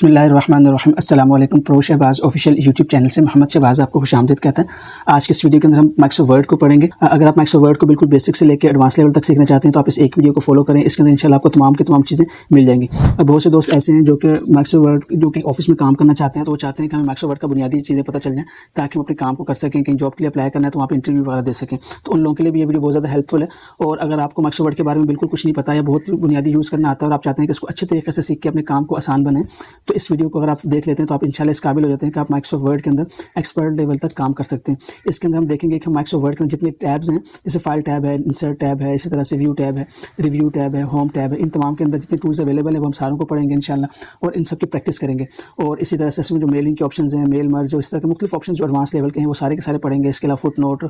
बिस्मिल्लाहिर्रहमानिर्रहीम। अस्सलाम वालेकुम। Pro Shahbaz official YouTube channel से मोहम्मद शहबाज आपको खुशामदीद कहता है। आज के इस वीडियो के अंदर हम माइक्रोसॉफ्ट वर्ड को पढ़ेंगे। अगर आप माइक्रोसॉफ्ट वर्ड को बिल्कुल बेसिक से लेकर एडवांस लेवल तक सीखना चाहते हैं तो आप इस एक वीडियो को फॉलो करें। इसके अंदर इंशाल्लाह आपको तमाम की तमाम चीज़ें मिल जाएंगी। बहुत से दोस्त ऐसे हैं जो कि माइक्रोसॉफ्ट वर्ड जो कि ऑफिस में काम करना चाहते हैं, तो वो चाहते हैं कि हमें माइक्रोसॉफ्ट वर्ड का बुनियादी चीज़ें पता चल जाएँ ताकि हम अपने काम को कर सकें। कहीं जॉब के लिए अप्लाई करना है तो वहाँ पर इंटरव्यू वगैरह दे सकें। तो उन लोगों के लिए भी ये वीडियो बहुत ज़्यादा हेल्पफुल है। और अगर आपको माइक्रोसॉफ्ट वर्ड के बारे में बिल्कुल कुछ नहीं पता है, बहुत बुनियादी यूज़ करना आता है और आप चाहते हैं कि इसको अच्छे तरीके से सीख के अपने काम को आसान बने, तो इस वीडियो को अगर आप देख लेते हैं तो आप इंशाल्लाह इस काबिल हो जाते हैं कि आप माइक्रोसॉफ्ट वर्ड के अंदर एक्सपर्ट लेवल तक काम कर सकते हैं। इसके अंदर हम देखेंगे कि माइक्रोसॉफ्ट वर्ड के अंदर जितने टैब्स हैं, जैसे फाइल टैब है, इंसर्ट टैब है, इसी तरह से व्यू टैब है, रिव्यू टैब है, होम टैब है, इन तमाम के अंदर जितने टूल्स अवेलेबल है वो हम सारों को पढ़ेंगे इंशाल्लाह और इन सब की प्रैक्टिस करेंगे। और इसी तरह से इसमें जो मेलिंग के ऑप्शन हैं, मेल मर्ज, जो इस तरह के मुख्तलिफ ऑप्शन जो एडवांस लेवल के हैं वो सारे के सारे पढ़ेंगे। इसके अलावा फुट नोट,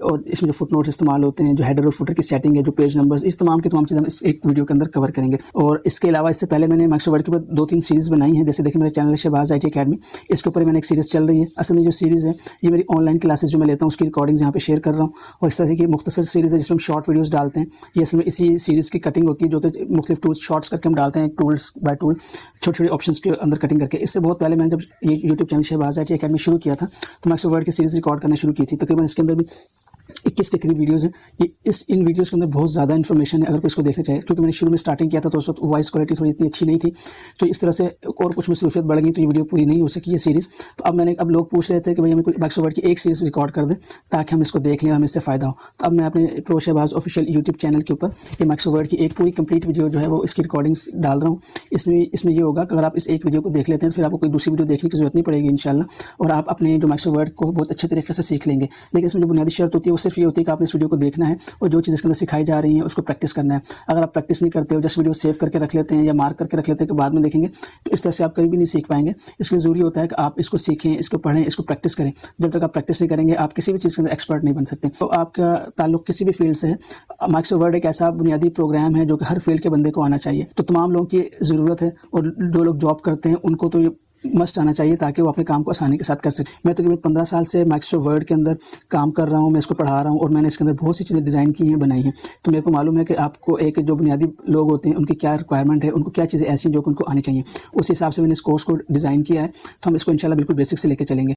और इसमें जो फुट नोट्स इस्तेमाल होते हैं, जो हेडर और फुटर की सेटिंग है, जो पेज नंबर्स, इस तमाम की तमाम चीज़ें हम इस एक वीडियो के अंदर कवर करेंगे। और इसके अलावा इससे पहले मैंने माइक्रोसॉफ्ट वर्ड के ऊपर 2-3 सीरीज़ बनाई हैं। जैसे देखिए मेरे चैनल शहबाज IT अकेडमी, इसके ऊपर मैंने एक सीरीज़ चल रही है। असल में जो सीरीज़ है ये मेरी ऑनलाइन क्लासेस जो मैं लेता हूँ उसकी रिकॉर्डिंग्स यहाँ पे शेयर कर रहा हूँ। और इस तरह की मुख्तसर सीरीज़ है जिसमें हम शॉर्ट वीडियोस डालते हैं। ये असल में इसी सीरीज़ की कटिंग होती है जो कि मुख्तलिफ टूल्स शॉर्ट्स करके हम डालते हैं, टूल्स बाय टूल, छोटे छोटे ऑप्शंस के अंदर कटिंग करके। इससे बहुत पहले मैंने जब ये YouTube channel Shahbaz IT academy शुरू किया था तो माइक्रोसॉफ्ट वर्ड की सीरीज़ रिकॉर्ड करना शुरू की थी। तकरीबन इसके अंदर भी 21 के करीब वीडियोज़ हैं। ये इन वीडियोज़ के अंदर बहुत ज़्यादा इन्फॉर्मेशन है अगर कोई इसको देखना चाहे, क्योंकि मैंने शुरू में स्टार्टिंग किया था तो उस वक्त वॉइस क्वालिटी थोड़ी इतनी अच्छी नहीं थी, तो इस तरह से और कुछ मसरूफियत बढ़ गई तो ये वीडियो पूरी नहीं हो सकी ये सीरीज़। तो अब लोग पूछ रहे थे कि भाई हमें कोई माइक्रोसॉफ्ट वर्ड की एक सीरीज़ रिकॉर्ड कर दें ताकि हम इसको देख लें, हमें इससे फ़ायदा हो। तो अब मैं अपने pro Shahbaz official YouTube channel के ऊपर ये माइक्रोसॉफ्ट वर्ड की एक पूरी कंप्लीट वीडियो जो है वो इसकी रिकॉर्डिंग्स डाल रहा हूँ। इसमें ये होगा कि अगर आप इस एक वीडियो को देख लेते हैं तो फिर आपको कोई दूसरी वीडियो देखने की ज़रूरत नहीं पड़ेगी इंशाल्लाह, और आप अपने जो माइक्रोसॉफ्ट वर्ड को बहुत अच्छे तरीके से सीख लेंगे। लेकिन इसमें जो बुनियादी शर्त होती है वो सिर्फ ये होती है कि आपने इस वीडियो को देखना है और जो चीज़ इसके अंदर सिखाई जा रही है उसको प्रैक्टिस करना है। अगर आप प्रैक्टिस नहीं करते हो, जस्ट वीडियो सेव करके रख लेते हैं या मार्क करके रख लेते हैं कि बाद में देखेंगे, तो इस तरह से आप कभी भी नहीं सीख पाएंगे। इसलिए ज़रूरी होता है कि आप इसको सीखें, इसको पढ़ें, इसको प्रैक्टिस करें। जब तक आप प्रैक्टिस नहीं करेंगे आप किसी भी चीज़ के अंदर एक्सपर्ट नहीं बन सकते। तो आपका ताल्लुक किसी भी फील्ड से है, माइक्रोसॉफ्ट वर्ड एक ऐसा बुनियादी प्रोग्राम है जो कि हर फील्ड के बंदे को आना चाहिए। तो तमाम लोगों की ज़रूरत है और जो लोग जॉब करते हैं उनको तो ये मस्ट आना चाहिए ताकि वो अपने काम को आसानी के साथ कर सकें। मैं तकरीबन 15 साल से माइक्रोसॉफ्ट वर्ड के अंदर काम कर रहा हूँ, मैं इसको पढ़ा रहा हूँ और मैंने इसके अंदर बहुत सी चीज़ें डिज़ाइन की हैं, बनाई हैं। तो मेरे को मालूम है कि आपको एक जो बुनियादी लोग होते हैं उनकी क्या रिक्वायरमेंट है, उनको क्या चीज़ें ऐसी जो कि उनको आनी चाहिए, उस हिसाब से मैंने इस कोर्स को डिज़ाइन किया है। तो हम इसको इंशाल्लाह बिल्कुल बेसिक से लेकर चलेंगे।